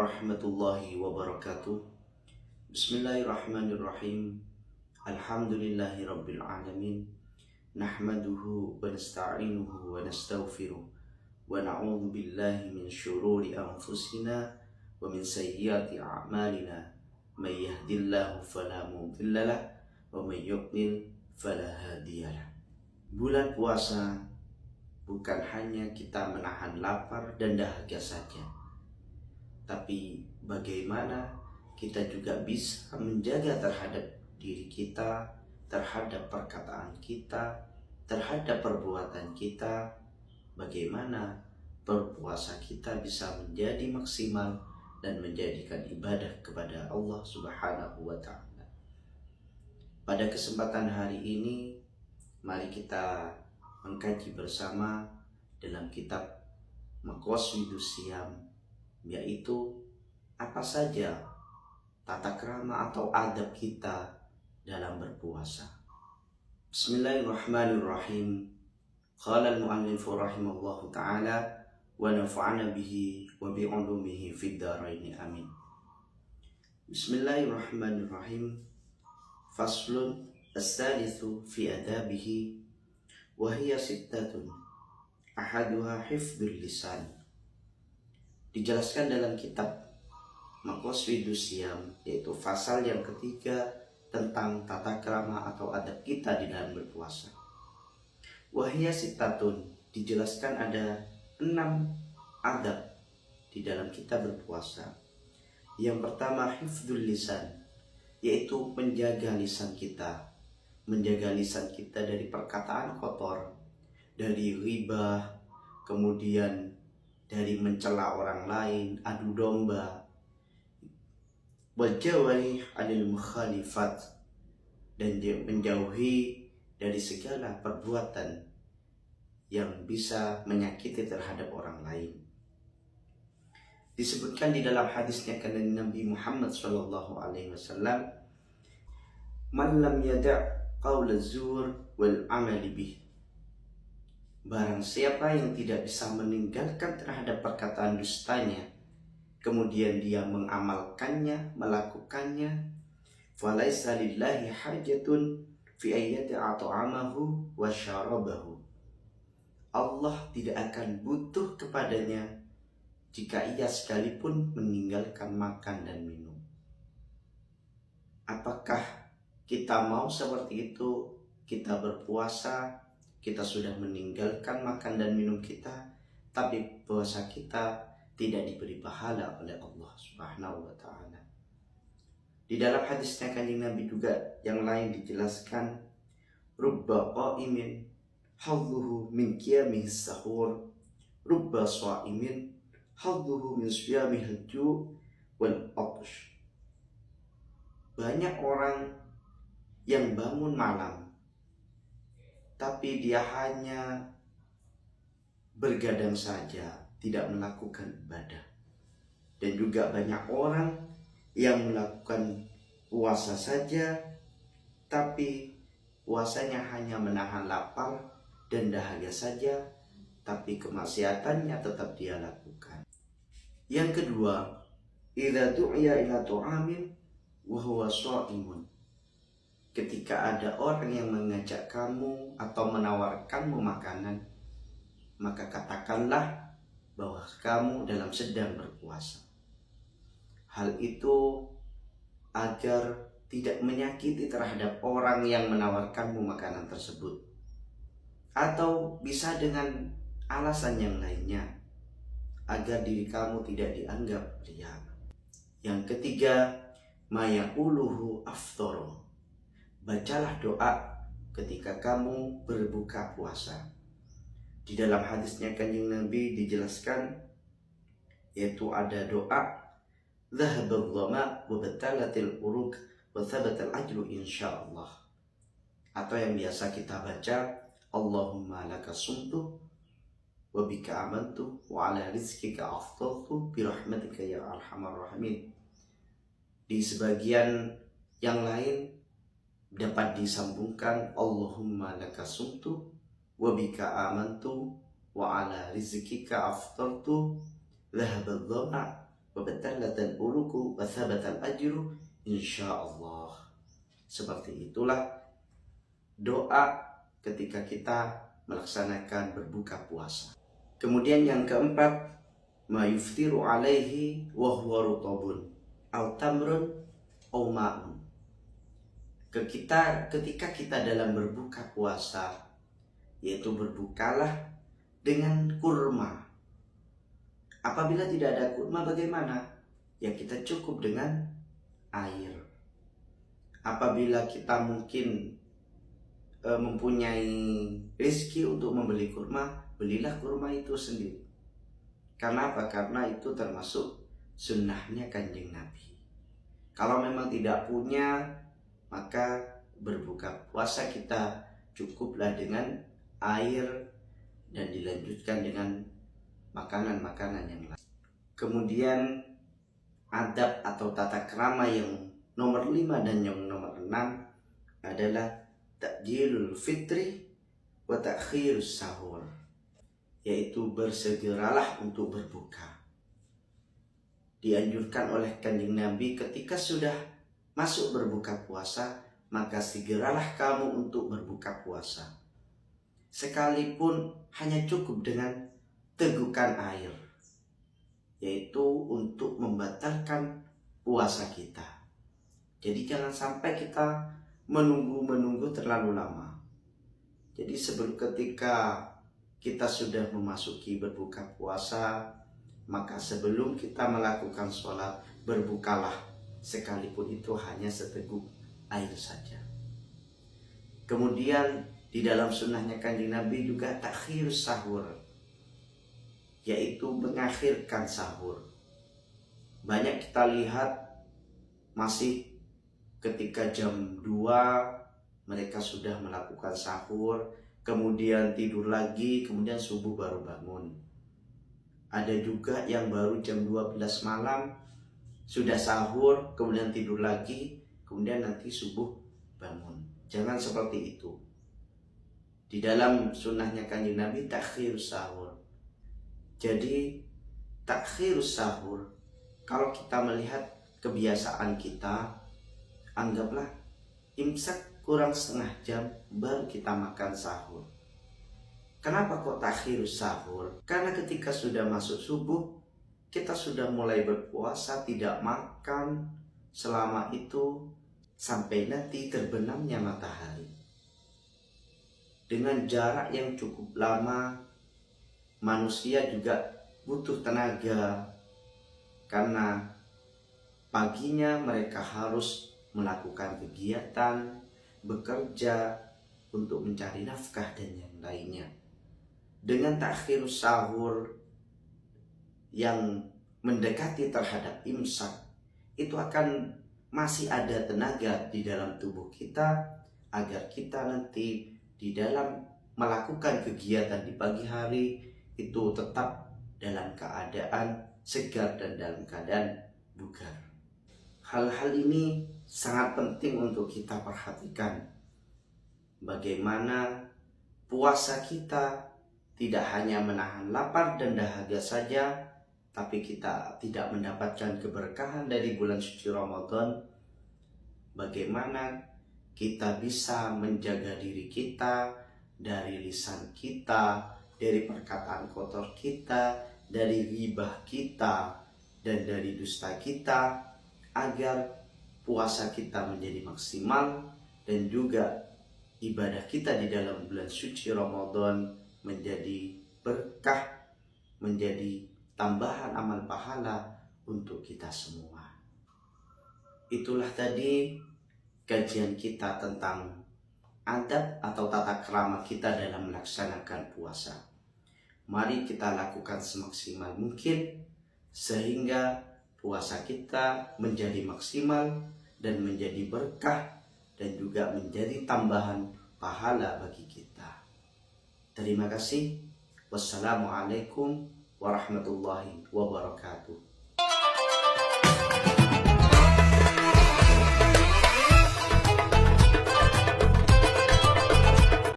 warahmatullahi wabarakatuh. Bismillahirrahmanirrahim. Alhamdulillahi rabbil alamin. Nahmaduhu wa nasta'inuhu wa nastaghfiruh wa na'udzu billahi min syururi anfusina wa min sayyiati a'malina. May yahdihillahu fala mudilla lahu wa may yudlil fala hadiyalah. Bulan puasa bukan hanya kita menahan lapar dan dahaga saja, tapi bagaimana kita juga bisa menjaga terhadap diri kita, terhadap perkataan kita, terhadap perbuatan kita. Bagaimana berpuasa kita bisa menjadi maksimal dan menjadikan ibadah kepada Allah Subhanahu wa Ta'ala. Pada kesempatan hari ini, mari kita mengkaji bersama dalam kitab Maqasidus Shiyam, yaitu apa saja tata krama atau adab kita dalam berpuasa. Bismillahirrahmanirrahim. Qala al-mu'allif rahimallahu ta'ala wa nafa'ana bihi wa bi'ulumihi fid dharain amin. Bismillahirrahmanirrahim. Faslun as-salithu fi adabihi wa hiya sittatun ahaduha hifdzul lisan. Dijelaskan dalam kitab Maqasidus Shiyam, yaitu pasal yang ketiga tentang tata krama atau adab kita di dalam berpuasa. Wahia sittatun, dijelaskan ada 6 adab di dalam kita berpuasa. Yang pertama hifdzul lisan, yaitu menjaga lisan kita. Menjaga lisan kita dari perkataan kotor, dari ghibah, kemudian dari mencela orang lain, adu domba, wajawari anil mukhalifat, dan menjauhi dari segala perbuatan yang bisa menyakiti terhadap orang lain. Disebutkan di dalam hadisnya kata Nabi Muhammad SAW, "Man lam yada' qaul az-zur wal amal bih." Barang siapa yang tidak bisa meninggalkan terhadap perkataan dustanya, kemudian dia mengamalkannya, melakukannya, falaisa lillahi hajatun fi ayyati'a ta'amahu wa syarabahu. Allah tidak akan butuh kepadanya jika ia sekalipun meninggalkan makan dan minum. Apakah kita mau seperti itu? Kita berpuasa, kita sudah meninggalkan makan dan minum kita, tapi puasa kita tidak diberi pahala oleh Allah Subhanahu wa Ta'ala. Di dalam hadisnya Kanjeng Nabi juga yang lain dijelaskan, rubba qa'imin hadduhu min qiyamihis sahur, rubba sha'imin hadduhu min siyamihil ju' wal atsh. Banyak orang yang bangun malam, tapi dia hanya bergadang saja, tidak melakukan ibadah. Dan juga banyak orang yang melakukan puasa saja, tapi puasanya hanya menahan lapar dan dahaga saja, tapi kemaksiatannya tetap dia lakukan. Yang kedua, idza du'iya ila tu'amin wa huwa sha'imun. Ketika ada orang yang mengajak kamu atau menawarkanmu makanan, maka katakanlah bahwa kamu dalam sedang berpuasa. Hal itu agar tidak menyakiti terhadap orang yang menawarkanmu makanan tersebut. Atau bisa dengan alasan yang lainnya, agar diri kamu tidak dianggap riya. Yang ketiga, mayaquluhu afthara. Bacalah doa ketika kamu berbuka puasa. Di dalam hadisnya Kanjeng Nabi dijelaskan, yaitu ada doa dhahabadh dhama wa batalatil uruq wa thabatal ajru insyaallah. Atau yang biasa kita baca, Allahumma laka sumtu wa bika amantu wa ala rizkika aftaltu bi rahmatika ya arhamar rahimin. Di sebagian yang lain dapat disambungkan, Allahumma laka sumtu wa bika amantu wa ala rizkika aftaltu dhahabadh dhama wa wa batallatal uluku wa thabatal ajru insyaallah. Seperti itulah doa ketika kita melaksanakan berbuka puasa. Kemudian yang keempat, ma yuftiru alaihi wa huwa rutabun aw tamrun aw ma'un. Ketika kita dalam berbuka puasa, yaitu berbukalah dengan kurma. Apabila tidak ada kurma bagaimana? Ya kita cukup dengan air. Apabila kita mungkin mempunyai rezeki untuk membeli kurma, belilah kurma itu sendiri. Karena apa? Karena itu termasuk sunnahnya Kanjeng Nabi. Kalau memang tidak punya, maka berbuka puasa kita cukuplah dengan air dan dilanjutkan dengan makanan-makanan yang lain. Kemudian adab atau tata krama yang nomor 5 dan yang nomor 6 adalah ta'jilul fitri wa ta'khirus sahur, yaitu bersegeralah untuk berbuka. Dianjurkan oleh Kanjeng Nabi ketika sudah masuk berbuka puasa, maka segeralah kamu untuk berbuka puasa. Sekalipun hanya cukup dengan tegukan air, yaitu untuk membatalkan puasa kita. Jadi jangan sampai kita menunggu terlalu lama. Jadi sebelum ketika kita sudah memasuki berbuka puasa, maka sebelum kita melakukan sholat, berbukalah, sekalipun itu hanya seteguk air saja. Kemudian di dalam sunnahnya Kanjeng Nabi juga takhirus sahur, yaitu mengakhirkan sahur. Banyak kita lihat masih ketika jam 2 mereka sudah melakukan sahur, kemudian tidur lagi, kemudian subuh baru bangun. Ada juga yang baru jam 12 malam sudah sahur, kemudian tidur lagi, kemudian nanti subuh bangun. Jangan seperti itu. Di dalam sunnahnya Kanjeng Nabi takhirus sahur. Jadi takhirus sahur, kalau kita melihat kebiasaan kita, anggaplah imsak kurang setengah jam baru kita makan sahur. Kenapa kok takhirus sahur? Karena ketika sudah masuk subuh, kita sudah mulai berpuasa, tidak makan selama itu sampai nanti terbenamnya matahari. Dengan jarak yang cukup lama, manusia juga butuh tenaga, karena paginya mereka harus melakukan kegiatan, bekerja untuk mencari nafkah dan yang lainnya. Dengan takhirus sahur yang mendekati terhadap imsak, itu akan masih ada tenaga di dalam tubuh kita agar kita nanti di dalam melakukan kegiatan di pagi hari itu tetap dalam keadaan segar dan dalam keadaan bugar. Hal-hal ini sangat penting untuk kita perhatikan. Bagaimana puasa kita tidak hanya menahan lapar dan dahaga saja, tapi kita tidak mendapatkan keberkahan dari bulan suci Ramadan. Bagaimana kita bisa menjaga diri kita dari lisan kita, dari perkataan kotor kita, dari ghibah kita, dan dari dusta kita, agar puasa kita menjadi maksimal dan juga ibadah kita di dalam bulan suci Ramadan menjadi berkah, menjadi tambahan amal pahala untuk kita semua. Itulah tadi kajian kita tentang adab atau tata krama kita dalam melaksanakan puasa. Mari kita lakukan semaksimal mungkin sehingga puasa kita menjadi maksimal dan menjadi berkah dan juga menjadi tambahan pahala bagi kita. Terima kasih. Wassalamualaikum warahmatullahi wabarakatuh.